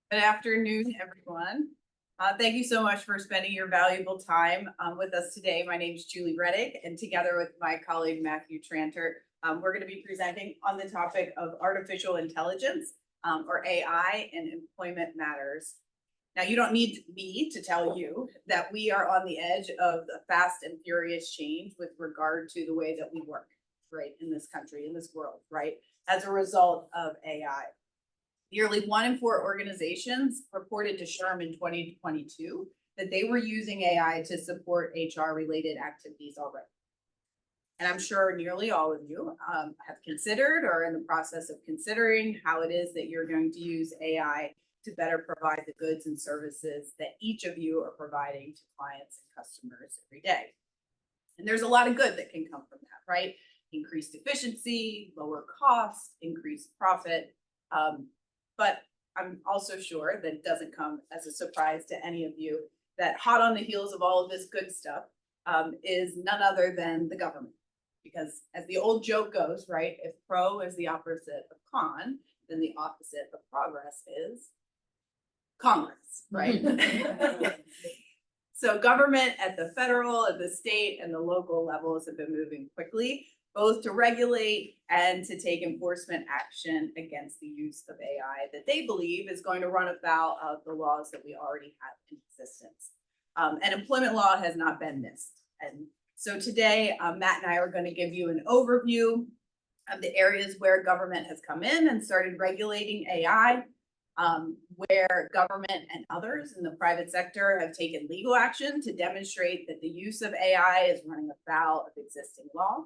Good afternoon, everyone. Thank you so much for spending your valuable time with us today. My name is Julie Reddig, and together with my colleague Matthew Tranter, we're going to be presenting on the topic of artificial intelligence, or AI, and employment matters. Now, you don't need me to tell you that we are on the edge of a fast and furious change with regard to the way that we work, right, in this country, in this world, right, as a result of AI. Nearly 1 in 4 organizations reported to SHRM in 2022 that they were using AI to support HR-related activities already. And I'm sure nearly all of you have considered or in the process of considering how it is that you're going to use AI to better provide the goods and services that each of you are providing to clients and customers every day. And there's a lot of good that can come from that, right? Increased efficiency, lower cost, increased profit. But I'm also sure that it doesn't come as a surprise to any of you that hot on the heels of all of this good stuff is none other than the government. Because as the old joke goes, right, if pro is the opposite of con, then the opposite of progress is Congress, right? So government at the federal, at the state, and the local levels have been moving quickly, both to regulate and to take enforcement action against the use of AI that they believe is going to run afoul of the laws that we already have in existence. And employment law has not been missed. And so today, Matt and I are going to give you an overview of the areas where government has come in and started regulating AI, where government and others in the private sector have taken legal action to demonstrate that the use of AI is running afoul of existing law.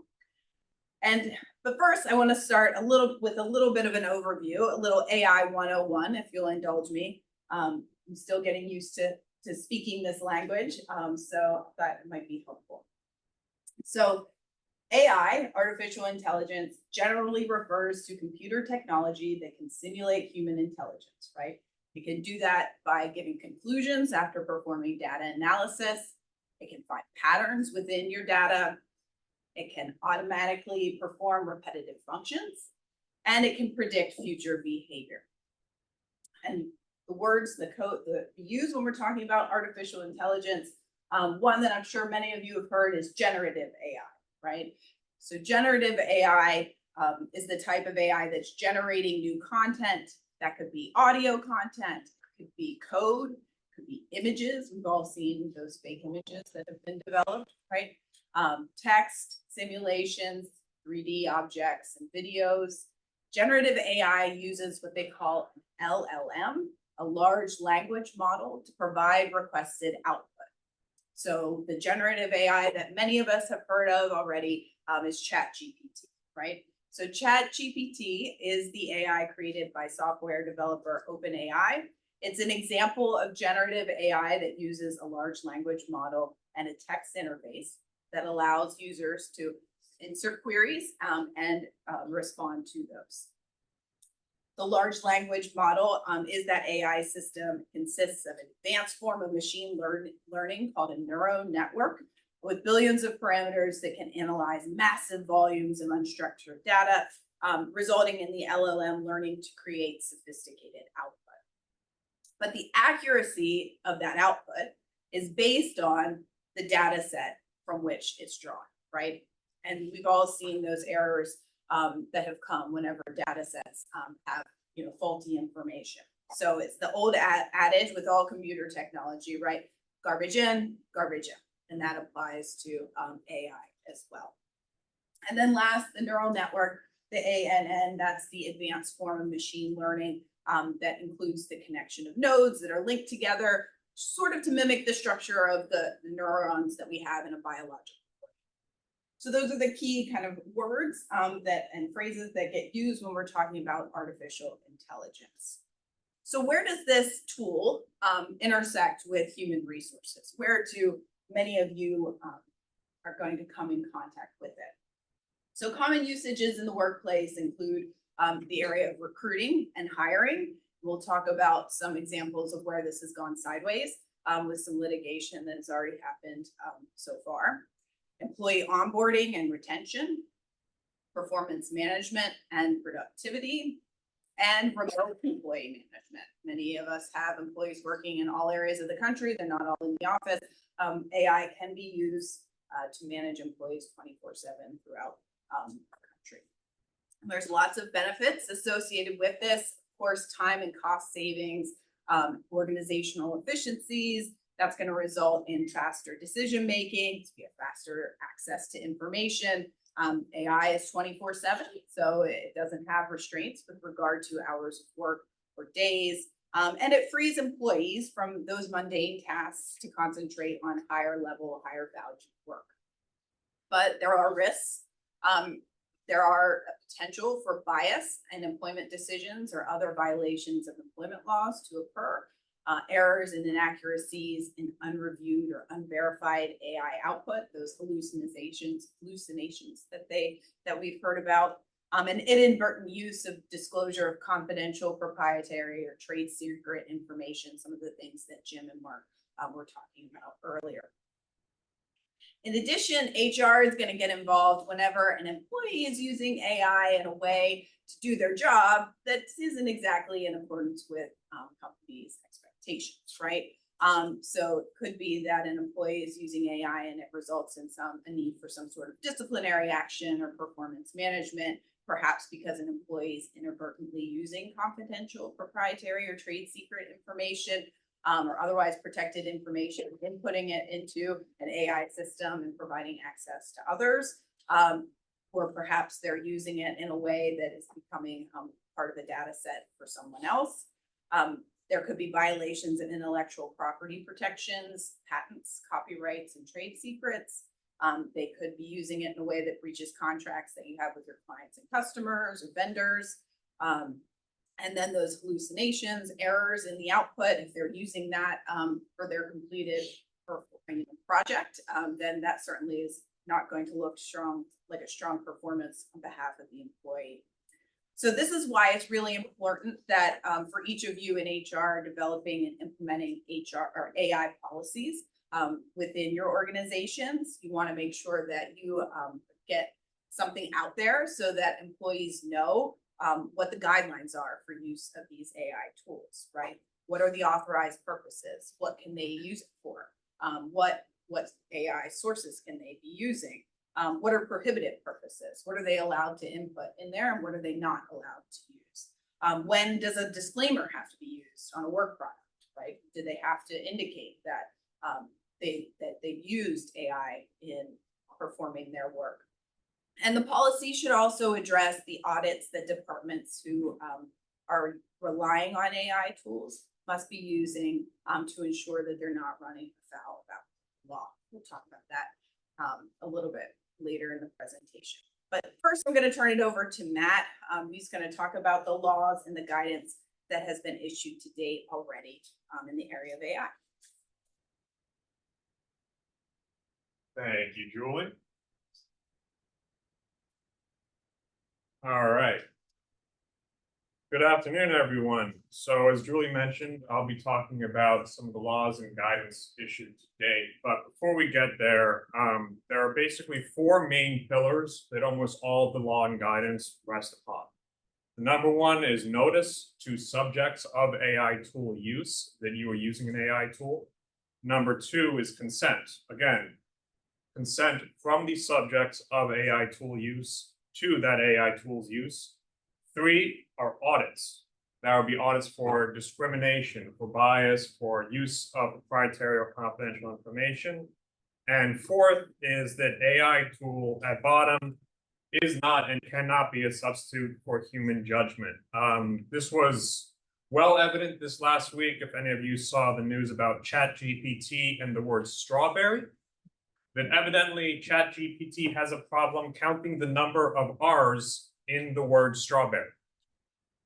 But first, I want to start with a little bit of an overview, a little AI 101, if you'll indulge me. I'm still getting used to speaking this language, so that might be helpful. So AI, artificial intelligence, generally refers to computer technology that can simulate human intelligence, right? It can do that by giving conclusions after performing data analysis. It can find patterns within your data. It can automatically perform repetitive functions, and it can predict future behavior. And the words, the code that we use when we're talking about artificial intelligence, one that I'm sure many of you have heard is generative AI, right? So generative AI is the type of AI that's generating new content. That could be audio content, could be code, could be images. We've all seen those fake images that have been developed, right? Text, simulations, 3D objects, and videos. Generative AI uses what they call an LLM, a large language model, to provide requested output. So the generative AI that many of us have heard of already is ChatGPT, right? So ChatGPT is the AI created by software developer OpenAI. It's an example of generative AI that uses a large language model and a text interface that allows users to insert queries and respond to those. The large language model is that AI system consists of an advanced form of machine learning called a neural network with billions of parameters that can analyze massive volumes of unstructured data, resulting in the LLM learning to create sophisticated output. But the accuracy of that output is based on the data set from which it's drawn, right? And we've all seen those errors that have come whenever data sets have faulty information. So it's the old adage with all computer technology, right? Garbage in, garbage out. And that applies to AI as well. And then last, the neural network, the ANN, that's the advanced form of machine learning that includes the connection of nodes that are linked together, sort of to mimic the structure of the neurons that we have in a biological. So those are the key kind of words and phrases that get used when we're talking about artificial intelligence. So where does this tool intersect with human resources? Where do many of you are going to come in contact with it? So common usages in the workplace include the area of recruiting and hiring. We'll talk about some examples of where this has gone sideways with some litigation that has already happened so far. Employee onboarding and retention, performance management and productivity, and remote employee management. Many of us have employees working in all areas of the country. They're not all in the office. AI can be used to manage employees 24/7 throughout our country. There's lots of benefits associated with this. Of course, time and cost savings, organizational efficiencies. That's going to result in faster decision making, faster access to information. AI is 24/7, so it doesn't have restraints with regard to hours of work or days. And it frees employees from those mundane tasks to concentrate on higher level, higher value work. But there are risks. There are a potential for bias in employment decisions or other violations of employment laws to occur. Errors and inaccuracies in unreviewed or unverified AI output, those hallucinations that we've heard about, and inadvertent use of disclosure of confidential, proprietary, or trade secret information, some of the things that Jim and Mark were talking about earlier. In addition, HR is going to get involved whenever an employee is using AI in a way to do their job that isn't exactly in accordance with companies' expectations, right? So it could be that an employee is using AI and it results in a need for some sort of disciplinary action or performance management, perhaps because an employee is inadvertently using confidential, proprietary, or trade secret information, or otherwise protected information, inputting it into an AI system and providing access to others, or perhaps they're using it in a way that is becoming part of a data set for someone else. There could be violations of intellectual property protections, patents, copyrights, and trade secrets. They could be using it in a way that breaches contracts that you have with your clients and customers or vendors. And then those hallucinations, errors in the output, if they're using that for their completed project, then that certainly is not going to look strong, like a strong performance on behalf of the employee. So this is why it's really important that for each of you in HR developing and implementing HR or AI policies within your organizations, you want to make sure that you get something out there so that employees know what the guidelines are for use of these AI tools, right? What are the authorized purposes? What can they use it for? What AI sources can they be using? What are prohibited purposes? What are they allowed to input in there and what are they not allowed to use? When does a disclaimer have to be used on a work product, right? Do they have to indicate that they've used AI in performing their work? And the policy should also address the audits that departments who are relying on AI tools must be using to ensure that they're not running afoul about the law. We'll talk about that a little bit later in the presentation. But first, I'm going to turn it over to Matt. He's going to talk about the laws and the guidance that has been issued to date already in the area of AI. Thank you, Julie. All right. Good afternoon, everyone. So as Julie mentioned, I'll be talking about some of the laws and guidance issued to date. But before we get there, there are basically four main pillars that almost all of the law and guidance rest upon. The number one is notice to subjects of AI tool use that you are using an AI tool. Number two is consent. Again, consent from the subjects of AI tool use to that AI tool's use. Three are audits. That would be audits for discrimination, for bias, for use of proprietary or confidential information. And fourth is that AI tool at bottom is not and cannot be a substitute for human judgment. This was well evident this last week, if any of you saw the news about ChatGPT and the word strawberry, that evidently ChatGPT has a problem counting the number of R's in the word strawberry.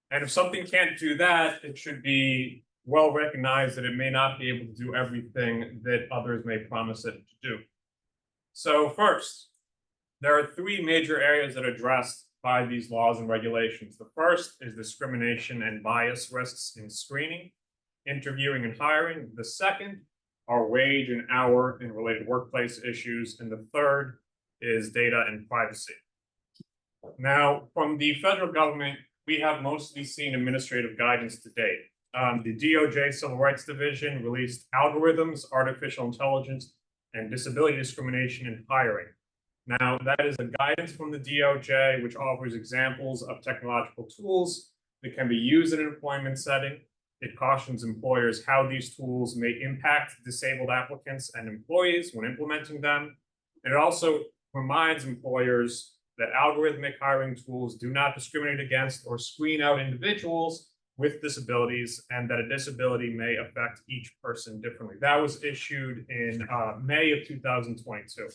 And if something can't do that, it should be well recognized that it may not be able to do everything that others may promise it to do. So first, there are three major areas that are addressed by these laws and regulations. The first is discrimination and bias risks in screening, interviewing, and hiring. The second are wage and hour and related workplace issues. And the third is data and privacy. Now, from the federal government, we have mostly seen administrative guidance to date. The DOJ Civil Rights Division released algorithms, artificial intelligence, and disability discrimination in hiring. Now, that is a guidance from the DOJ, which offers examples of technological tools that can be used in an employment setting. It cautions employers how these tools may impact disabled applicants and employees when implementing them. And it also reminds employers that algorithmic hiring tools do not discriminate against or screen out individuals with disabilities, and that a disability may affect each person differently. That was issued in May of 2022.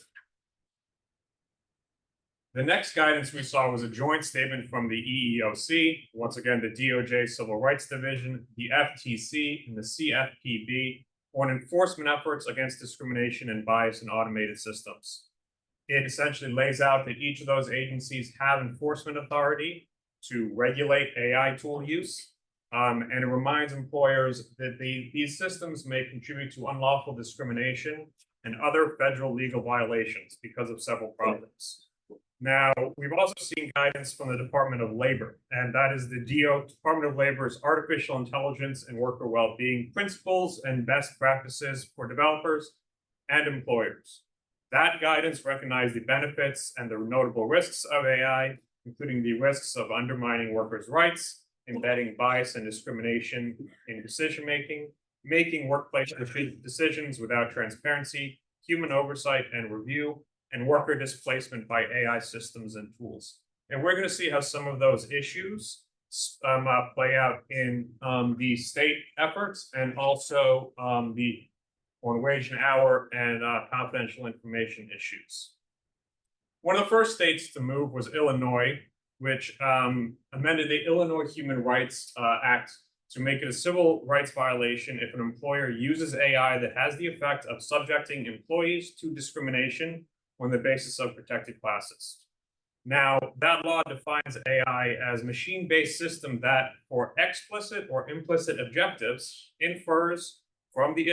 The next guidance we saw was a joint statement from the EEOC, once again, the DOJ Civil Rights Division, the FTC, and the CFPB on enforcement efforts against discrimination and bias in automated systems. It essentially lays out that each of those agencies have enforcement authority to regulate AI tool use, and it reminds employers that these systems may contribute to unlawful discrimination and other federal legal violations because of several problems. Now, we've also seen guidance from the Department of Labor, and that is the Department of Labor's Artificial Intelligence and Worker Wellbeing Principles and Best Practices for Developers and Employers. That guidance recognized the benefits and the notable risks of AI, including the risks of undermining workers' rights, embedding bias and discrimination in decision-making, making workplace decisions without transparency, human oversight and review, and worker displacement by AI systems and tools. And we're going to see how some of those issues play out in the state efforts and also the on wage and hour and confidential information issues. One of the first states to move was Illinois, which amended the Illinois Human Rights Act to make it a civil rights violation if an employer uses AI that has the effect of subjecting employees to discrimination on the basis of protected classes. Now, that law defines AI as machine-based system that, for explicit or implicit objectives, infers from the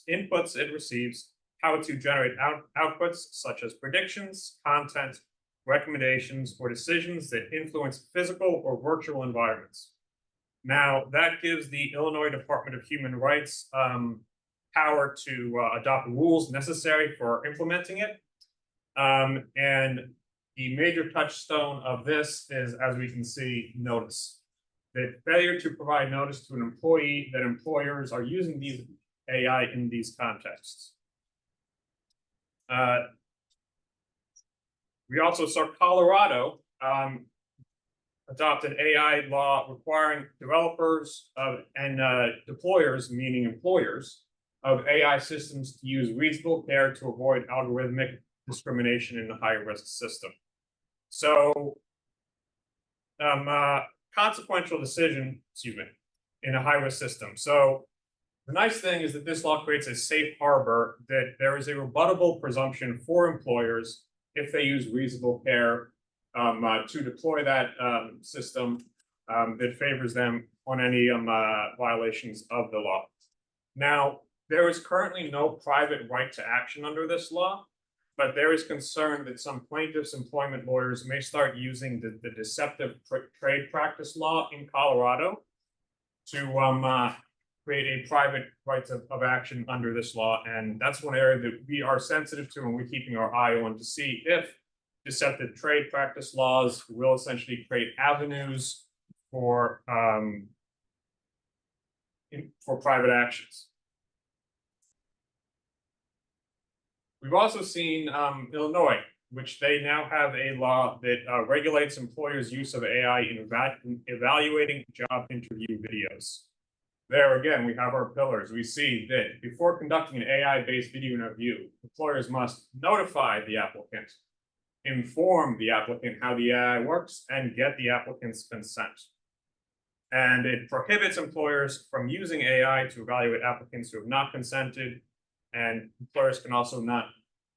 inputs it receives how to generate outputs such as predictions, content, recommendations, or decisions that influence physical or virtual environments. Now, that gives the Illinois Department of Human Rights power to adopt rules necessary for implementing it. And the major touchstone of this is, as we can see, notice. The failure to provide notice to an employee that employers are using these AI in these contexts. We also saw Colorado adopt an AI law requiring developers and deployers, meaning employers, of AI systems to use reasonable care to avoid algorithmic discrimination in the high-risk system. So, consequential decision, in a high-risk system. So, the nice thing is that this law creates a safe harbor that there is a rebuttable presumption for employers if they use reasonable care to deploy that system that favors them on any violations of the law. Now, there is currently no private right to action under this law, but there is concern that some plaintiffs' employment lawyers may start using the deceptive trade practice law in Colorado to create a private right of action under this law. And that's one area that we are sensitive to and we're keeping our eye on to see if deceptive trade practice laws will essentially create avenues for private actions. We've also seen Illinois, which they now have a law that regulates employers' use of AI in evaluating job interview videos. There again, we have our pillars. We see that before conducting an AI-based video interview, employers must notify the applicant, inform the applicant how the AI works, and get the applicant's consent. And it prohibits employers from using AI to evaluate applicants who have not consented, and employers can also not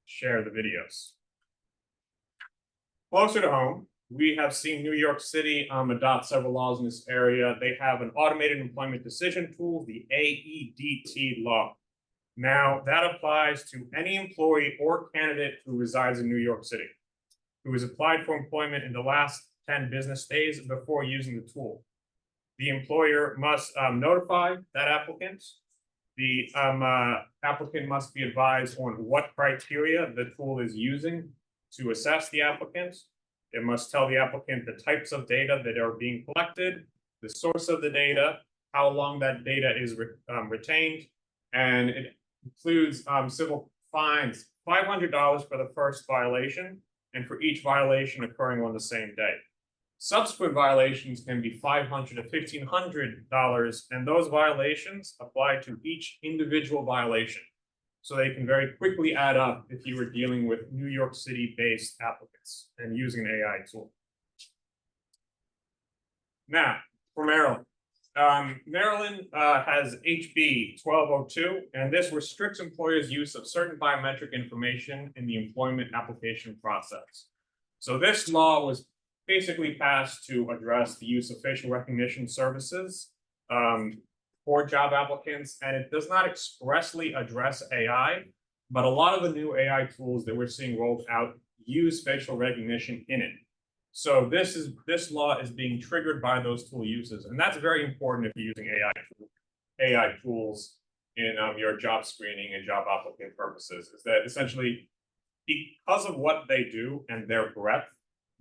share the videos. Closer to home, we have seen New York City adopt several laws in this area. They have an automated employment decision tool, the AEDT law. Now, that applies to any employee or candidate who resides in New York City, who has applied for employment in the last 10 business days before using the tool. The employer must notify that applicant. The applicant must be advised on what criteria the tool is using to assess the applicant. It must tell the applicant the types of data that are being collected, the source of the data, how long that data is retained, and it includes civil fines, $500 for the first violation, and for each violation occurring on the same day. Subsequent violations can be $500 to $1,500, and those violations apply to each individual violation. So they can very quickly add up if you were dealing with New York City-based applicants and using an AI tool. Now, for Maryland. Maryland has HB 1202, and this restricts employers' use of certain biometric information in the employment application process. So this law was basically passed to address the use of facial recognition services for job applicants, and it does not expressly address AI, but a lot of the new AI tools that we're seeing rolled out use facial recognition in it. So this law is being triggered by those tool uses, and that's very important if you're using AI tools in your job screening and job applicant purposes. Is that essentially because of what they do and their breadth,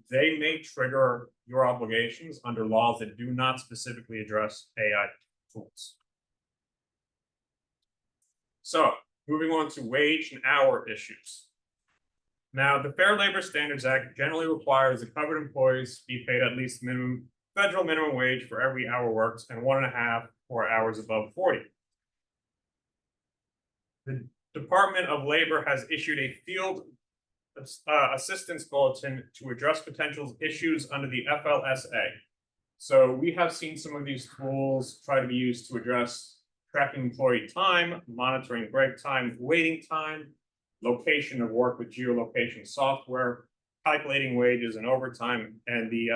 they may trigger your obligations under laws that do not specifically address AI tools. So moving on to wage and hour issues. Now, the Fair Labor Standards Act generally requires that covered employees be paid at least federal minimum wage for every hour worked and 1.5 for hours above 40. The Department of Labor has issued a field assistance bulletin to address potential issues under the FLSA. So we have seen some of these tools try to be used to address tracking employee time, monitoring break time, waiting time, location of work with geolocation software, calculating wages and overtime, and the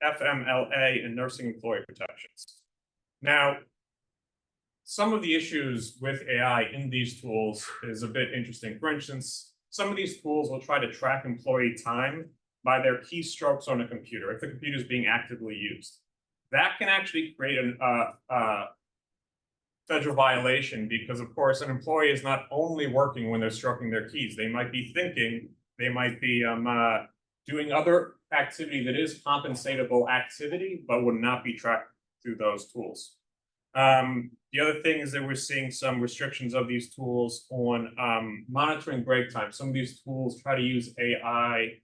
FMLA and nursing employee protections. Now, some of the issues with AI in these tools is a bit interesting. For instance, some of these tools will try to track employee time by their keystrokes on a computer if the computer is being actively used. That can actually create a federal violation because, of course, an employee is not only working when they're stroking their keys. They might be thinking, they might be doing other activity that is compensatable activity, but would not be tracked through those tools. The other thing is that we're seeing some restrictions of these tools on monitoring break time. Some of these tools try to use AI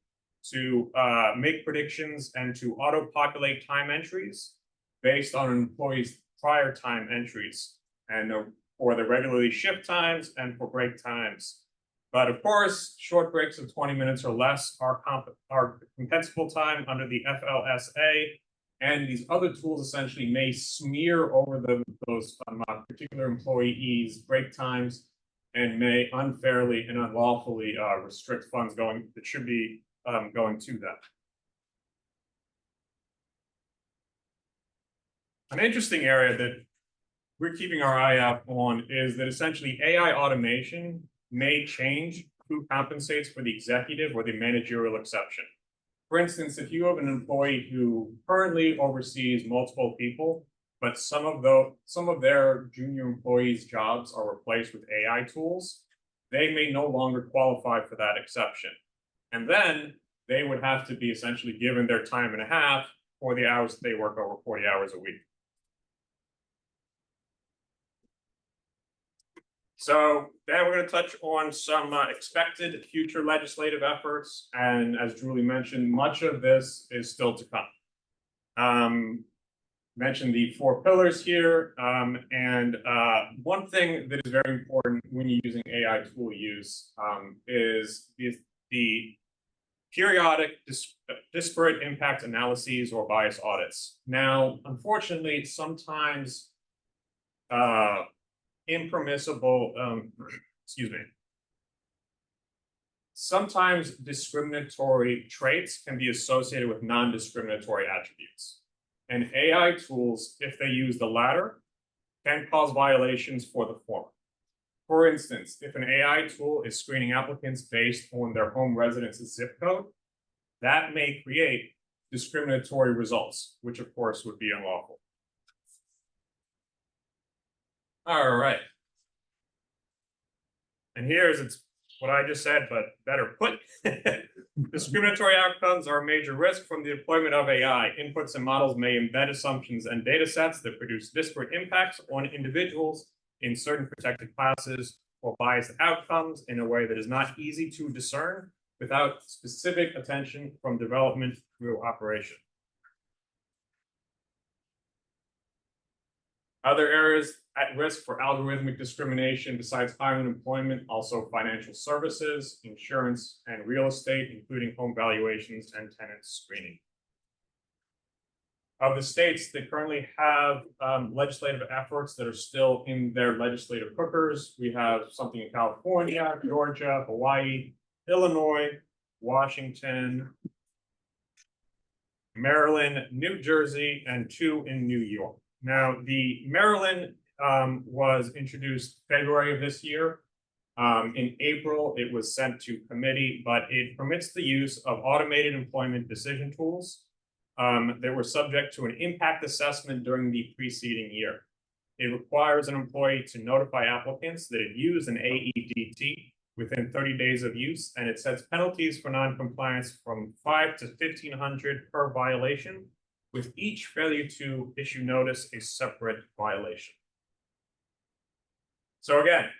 to make predictions and to auto-populate time entries based on an employee's prior time entries, and for the regularly shift times and for break times. But of course, short breaks of 20 minutes or less are compensable time under the FLSA, and these other tools essentially may smear over those particular employees' break times and may unfairly and unlawfully restrict funds that should be going to them. An interesting area that we're keeping our eye out on is that essentially AI automation may change who compensates for the executive or the managerial exception. For instance, if you have an employee who currently oversees multiple people, but some of their junior employees' jobs are replaced with AI tools, they may no longer qualify for that exception. And then they would have to be essentially given their time and a half for the hours that they work over 40 hours a week. So then we're going to touch on some expected future legislative efforts. And as Julie mentioned, much of this is still to come. Mentioned the 4 pillars here. And one thing that is very important when you're using AI tool use is the periodic disparate impact analyses or bias audits. Now, unfortunately, sometimes sometimes discriminatory traits can be associated with non-discriminatory attributes. And AI tools, if they use the latter, can cause violations for the former. For instance, if an AI tool is screening applicants based on their home residence zip code, that may create discriminatory results, which of course would be unlawful. All right. And it's what I just said, but better put. Discriminatory outcomes are a major risk from the deployment of AI. Inputs and models may embed assumptions and data sets that produce disparate impacts on individuals in certain protected classes or biased outcomes in a way that is not easy to discern without specific attention from development through operation. Other areas at risk for algorithmic discrimination besides hiring and employment, also financial services, insurance, and real estate, including home valuations and tenant screening. Of the states that currently have legislative efforts that are still in their legislative cookers, we have something in California, Georgia, Hawaii, Illinois, Washington, Maryland, New Jersey, and 2 in New York. Now, the Maryland was introduced February of this year. In April, it was sent to committee, but it permits the use of automated employment decision tools that were subject to an impact assessment during the preceding year. It requires an employee to notify applicants that it used an AEDT within 30 days of use, and it sets penalties for noncompliance from $500 to $1,500 per violation, with each failure to issue notice a separate violation. So again,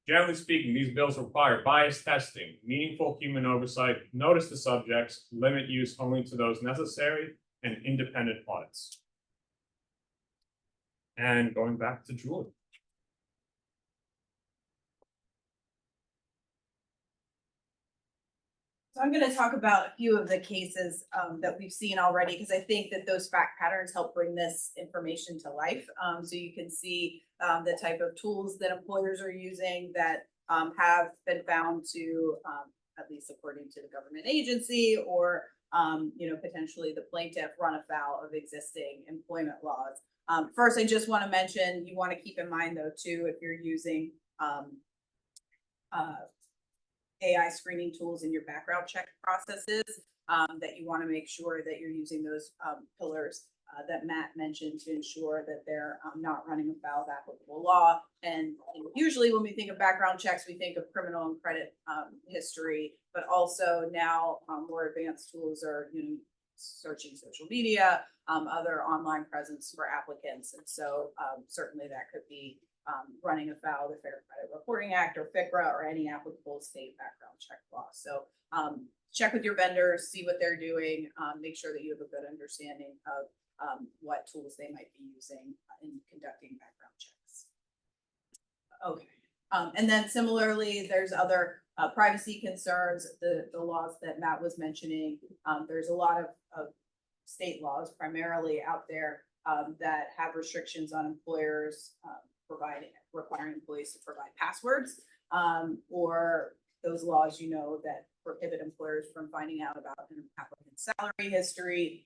generally speaking, these bills require bias testing, meaningful human oversight, notice to subjects, limit use only to those necessary, and independent audits. And going back to Julie. So I'm going to talk about a few of the cases that we've seen already, because I think that those fact patterns help bring this information to life. So you can see the type of tools that employers are using that have been found to, at least according to the government agency, or potentially the plaintiff, run afoul of existing employment laws. First, I just want to mention, you want to keep in mind though too, if you're using AI screening tools in your background check processes, that you want to make sure that you're using those pillars that Matt mentioned to ensure that they're not running afoul of applicable law. And usually when we think of background checks, we think of criminal and credit history, but also now more advanced tools are searching social media, other online presence for applicants. And so certainly that could be running afoul of the Fair Credit Reporting Act or FCRA or any applicable state background check law. So check with your vendors, see what they're doing, make sure that you have a good understanding of what tools they might be using in conducting background checks. Okay, and then similarly, there's other privacy concerns, the laws that Matt was mentioning. There's a lot of state laws primarily out there that have restrictions on employers requiring employees to provide passwords, or those laws, that prohibit employers from finding out about an applicant's salary history,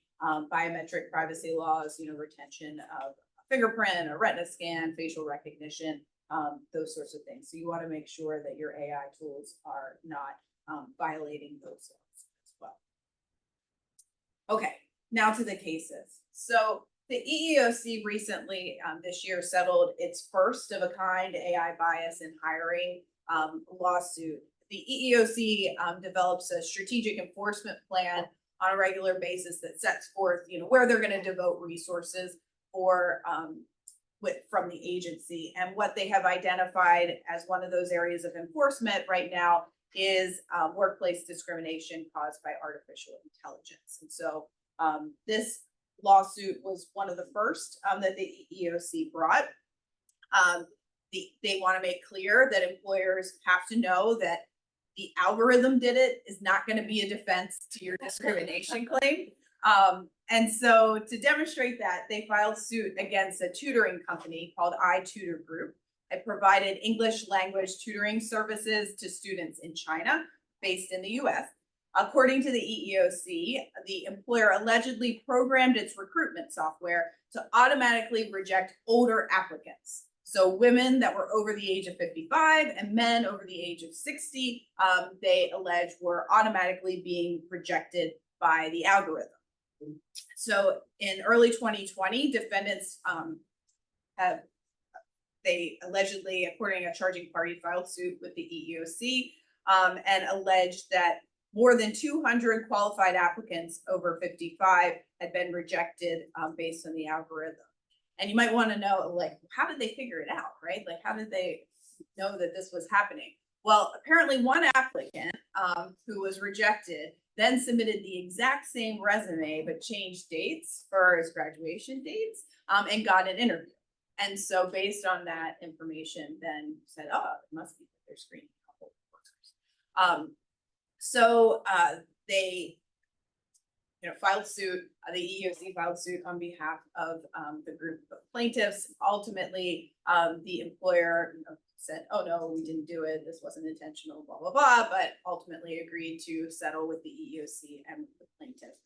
biometric privacy laws, retention of a fingerprint, a retina scan, facial recognition, those sorts of things. So you want to make sure that your AI tools are not violating those laws as well. Okay, now to the cases. So the EEOC recently this year settled its first of a kind AI bias in hiring lawsuit. The EEOC develops a strategic enforcement plan on a regular basis that sets forth, where they're going to devote resources for from the agency. And what they have identified as one of those areas of enforcement right now is workplace discrimination caused by artificial intelligence. And so this lawsuit was one of the first that the EEOC brought. They want to make clear that employers have to know that the algorithm did it is not going to be a defense to your discrimination claim. And so to demonstrate that, they filed suit against a tutoring company called iTutor Group. It provided English language tutoring services to students in China, based in the US. According to the EEOC, the employer allegedly programmed its recruitment software to automatically reject older applicants. So women that were over the age of 55 and men over the age of 60, they allege were automatically being rejected by the algorithm. So in early 2020, defendants they allegedly, according to a charging party, filed suit with the EEOC and alleged that more than 200 qualified applicants over 55 had been rejected based on the algorithm. And you might want to know, like, how did they figure it out, right? Like, how did they know that this was happening? Well, apparently one applicant who was rejected then submitted the exact same resume, but changed dates for his graduation dates and got an interview. And so based on that information, then said, oh, it must be that they're screening couple workers. They filed suit. The EEOC filed suit on behalf of the group of plaintiffs. Ultimately, the employer said, oh no, we didn't do it. This wasn't intentional, blah, blah, blah, but ultimately agreed to settle with the EEOC and the plaintiff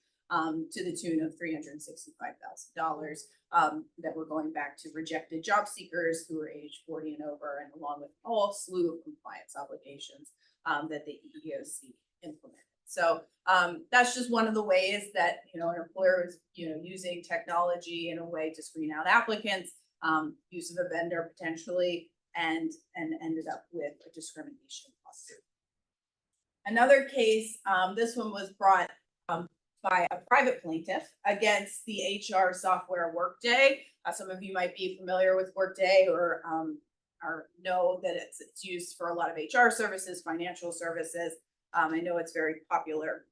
to the tune of $365,000 that were going back to rejected job seekers who were age 40 and over, and along with a whole slew of compliance obligations that the EEOC implemented. So that's just one of the ways that an employer is using technology in a way to screen out applicants, use of a vendor potentially, and ended up with a discrimination lawsuit. Another case, this one was brought by a private plaintiff against the HR software Workday. Some of you might be familiar with Workday or know that it's used for a lot of HR services, financial services. I know it's very popular.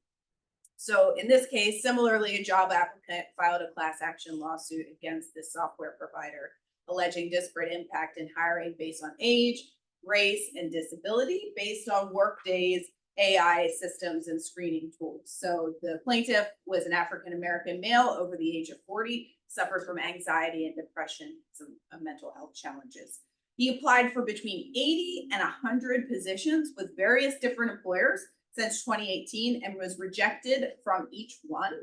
So in this case, similarly, a job applicant filed a class action lawsuit against this software provider, alleging disparate impact in hiring based on age, race, and disability based on Workday's AI systems and screening tools. So the plaintiff was an African-American male over the age of 40, suffered from anxiety and depression, some mental health challenges. He applied for between 80 and 100 positions with various different employers since 2018 and was rejected from each one,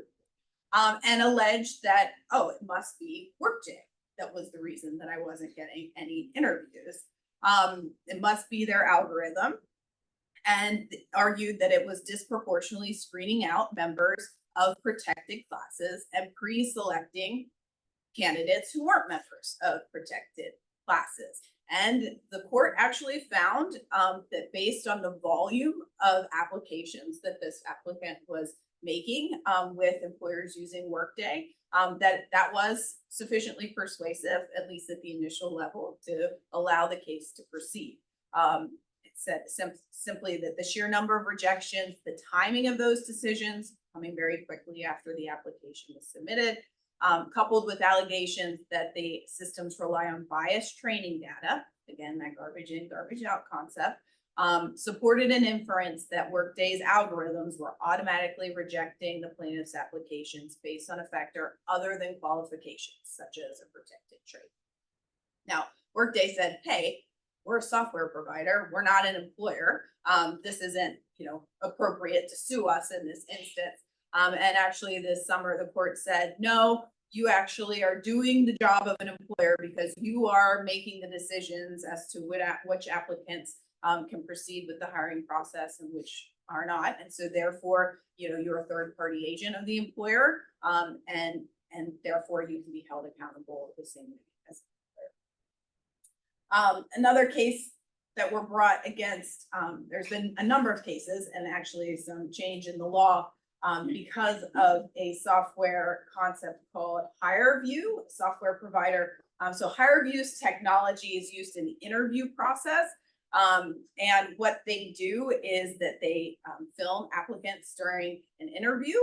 and alleged that, oh, it must be Workday that was the reason that I wasn't getting any interviews. It must be their algorithm, and argued that it was disproportionately screening out members of protected classes and pre-selecting candidates who weren't members of protected classes. And the court actually found that based on the volume of applications that this applicant was making with employers using Workday, that was sufficiently persuasive, at least at the initial level, to allow the case to proceed. It said simply that the sheer number of rejections, the timing of those decisions coming very quickly after the application was submitted, coupled with allegations that the systems rely on biased training data, again, that garbage in, garbage out concept, supported an inference that Workday's algorithms were automatically rejecting the plaintiff's applications based on a factor other than qualifications, such as a protected trait. Now, Workday said, hey, we're a software provider, we're not an employer. This isn't, appropriate to sue us in this instance. And actually this summer, the court said, no, you actually are doing the job of an employer because you are making the decisions as to which applicants can proceed with the hiring process and which are not. And so therefore, you're a third party agent of the employer, and therefore you can be held accountable the same way as the employer. Another case that were brought against, there's been a number of cases and actually some change in the law because of a software concept called HireVue, software provider. So HireVue's technology is used in the interview process. And what they do is that they film applicants during an interview,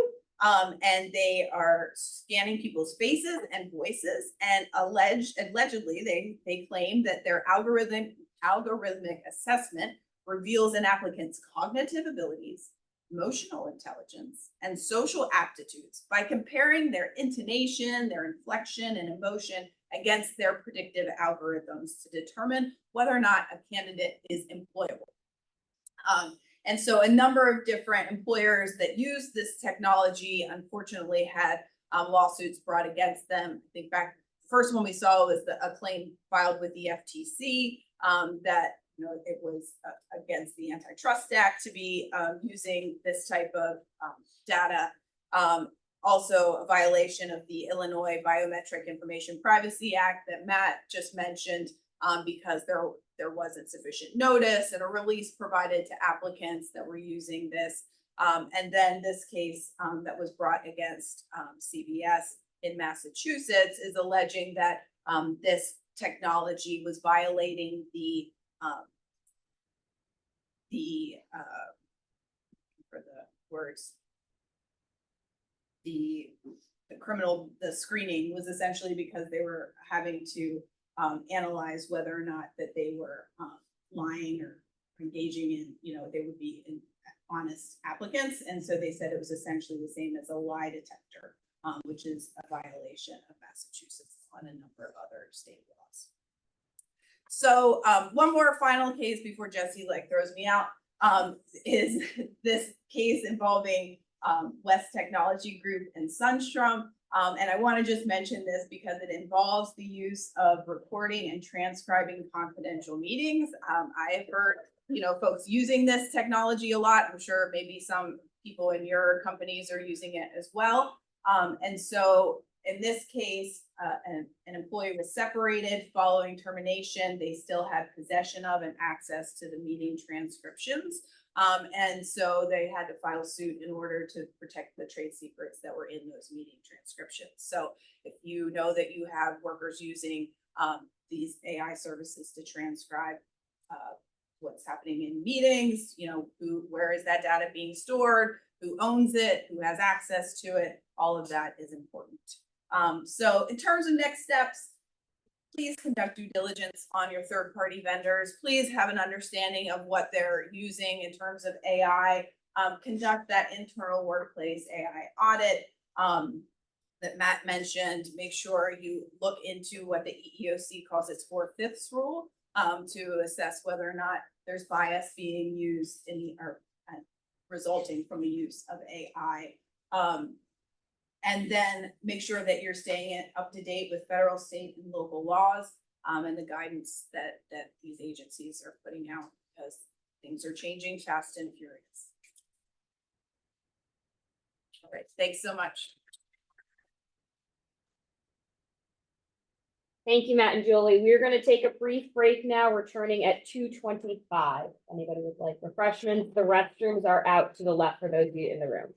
and they are scanning people's faces and voices, and allegedly they claim that their algorithmic assessment reveals an applicant's cognitive abilities, emotional intelligence, and social aptitudes by comparing their intonation, their inflection, and emotion against their predictive algorithms to determine whether or not a candidate is employable. And so a number of different employers that use this technology, unfortunately, had lawsuits brought against them. I think back, the first one we saw was a claim filed with the FTC that it was against the Antitrust Act to be using this type of data. also a violation of the Illinois Biometric Information Privacy Act that Matt just mentioned, because there wasn't sufficient notice and a release provided to applicants that were using this. And then this case that was brought against CBS in Massachusetts is alleging that this technology was violating the for the words, the screening was essentially because they were having to analyze whether or not that they were lying or engaging in, they would be honest applicants. And so they said it was essentially the same as a lie detector, which is a violation of Massachusetts on a number of other state laws. So one more final case before Jesse throws me out is this case involving West Technology Group and Sunstrom. And I want to just mention this because it involves the use of recording and transcribing confidential meetings. I have heard, folks using this technology a lot. I'm sure maybe some people in your companies are using it as well. And so in this case, an employee was separated following termination. They still had possession of and access to the meeting transcriptions. And so they had to file suit in order to protect the trade secrets that were in those meeting transcriptions. So if you know that you have workers using these AI services to transcribe what's happening in meetings, where is that data being stored, who owns it, who has access to it, all of that is important. So in terms of next steps, please conduct due diligence on your third-party vendors. Please have an understanding of what they're using in terms of AI. Conduct that internal workplace AI audit that Matt mentioned. Make sure you look into what the EEOC calls its 4/5 rule to assess whether or not there's bias being used or resulting from the use of AI. And then make sure that you're staying up to date with federal, state, and local laws and the guidance that these agencies are putting out, because things are changing fast and furious. All right, thanks so much. Thank you, Matt and Julie. We're going to take a brief break now, returning at 2:25. Anybody would like refreshments? The restrooms are out to the left for those of you in the room.